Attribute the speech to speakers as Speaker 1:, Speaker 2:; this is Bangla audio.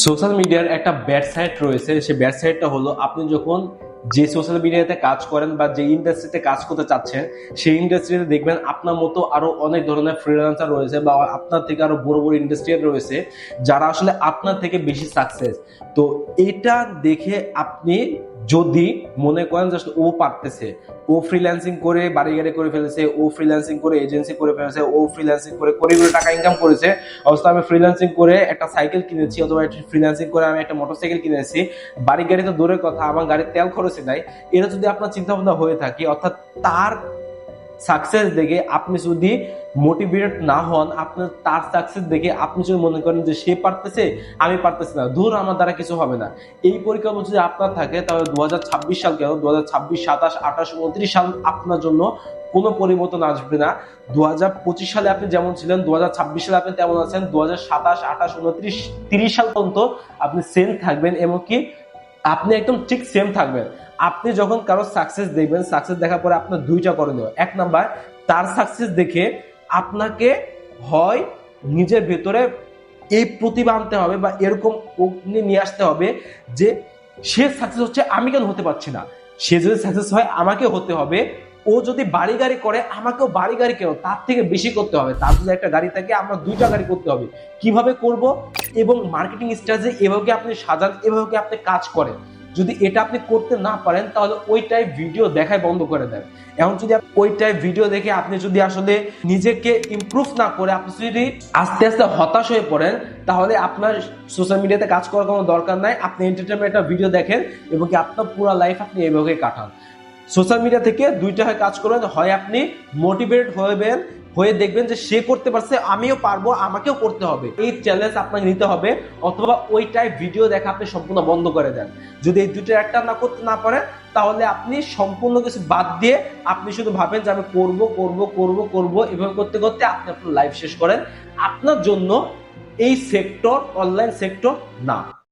Speaker 1: সোশ্যাল মিডিয়ার একটা ব্যাড সাইড রয়েছে। সেই ব্যাড সাইডটা হলো, আপনি যখন যে সোশ্যাল মিডিয়াতে কাজ করেন বা যে ইন্ডাস্ট্রিতে কাজ করতে চাচ্ছেন, সেই ইন্ডাস্ট্রিতে দেখবেন আপনার মতো আরো অনেক ধরনের ফ্রিল্যান্সার রয়েছে বা আপনার থেকে আরো বড় বড় ইন্ডাস্ট্রিয়াল রয়েছে যারা আসলে আপনার থেকে বেশি সাকসেস। তো এটা দেখে আপনি যদি মনে করেন যে ও পারতেছে, ও ফ্রিল্যান্সিং করে বাড়ি গাড়ি করে ফেলেছে, ও ফ্রিল্যান্সিং করে এজেন্সি করে ফেলেছে, ও ফ্রিল্যান্সিং করে কোটি কোটি টাকা ইনকাম করেছে, অবশ্য আমি ফ্রিল্যান্সিং করে একটা সাইকেল কিনেছি অথবা ফ্রিল্যান্সিং করে আমি একটা মোটরসাইকেল কিনেছি, বাড়ি গাড়ি তো দূরের কথা, আমার গাড়ির তেল খরচে নাই। এটা যদি আপনার চিন্তা ভাবনা হয়ে থাকে, অর্থাৎ তার সাকসেস দেখে আপনি যদি মোটিভেটেড না হন, আপনার তার সাকসেস দেখে আপনি যদি মনে করেন যে সে পারতেছে আমি পারতেছি না, ধুর আমার দ্বারা কিছু হবে না, এই পরিকল্পনা যদি আপনার থাকে, তাহলে 2026 সাল কেন, 2026, 27, 28, 29 সাল আপনার জন্য কোনো পরিবর্তন আসবে না। 2025 সালে আপনি যেমন ছিলেন, 2026 সালে আপনি তেমন আছেন, 2027, 28, 29, 30 সাল পর্যন্ত আপনি সেম থাকবেন, এমনকি আপনি একদম ঠিক সেম থাকবেন। আপনি যখন কারো সাকসেস দেখবেন, সাকসেস দেখার পরে আপনার দুইটা করণীয়। এক নাম্বার, তার সাকসেস দেখে আপনাকে হয় নিজের ভেতরে এই প্রতিভা আনতে হবে বা এরকম অগ্নি নিয়ে আসতে হবে যে সে সাকসেস হচ্ছে, আমি কেন হতে পারছি না, সে যদি সাকসেস হয় আমাকে হতে হবে, ও যদি বাড়ি গাড়ি করে আমাকেও বাড়ি গাড়ি কেন, তার থেকে বেশি করতে হবে, তার যদি একটা গাড়ি থাকে আমরা দুইটা গাড়ি করতে হবে। কিভাবে করব এবং মার্কেটিং স্ট্র্যাটেজি এভাবে আপনি সাজান, এভাবে আপনি কাজ করেন। যদি এটা আপনি করতে না পারেন, তাহলে ওই টাইপ ভিডিও দেখাই বন্ধ করে দেন। এখন যদি ওই টাইপ ভিডিও দেখে আপনি যদি আসলে নিজেকে ইমপ্রুভ না করে আপনি যদি আস্তে আস্তে হতাশ হয়ে পড়েন, তাহলে আপনার সোশ্যাল মিডিয়াতে কাজ করার কোনো দরকার নাই। আপনি এন্টারটেনমেন্ট একটা ভিডিও দেখেন এবং কি আপনার পুরো লাইফ আপনি এইভাবে কাটান। সোশ্যাল মিডিয়া থেকে দুইটা হয়ে কাজ করবেন, হয় আপনি মোটিভেট হবেন, হয়ে দেখবেন যে সে করতে পারছে আমিও পারবো, আমাকেও করতে হবে, এই চ্যালেঞ্জ আপনাকে নিতে হবে, অথবা ওই টাইপ ভিডিও দেখা আপনি সম্পূর্ণ বন্ধ করে দেন। যদি এই দুইটা একটা না করতে না পারেন, তাহলে আপনি সম্পূর্ণ কিছু বাদ দিয়ে আপনি শুধু ভাবেন যে আমি করব করব করব করব, এভাবে করতে করতে আপনি আপনার লাইফ শেষ করেন। আপনার জন্য এই সেক্টর অনলাইন সেক্টর না।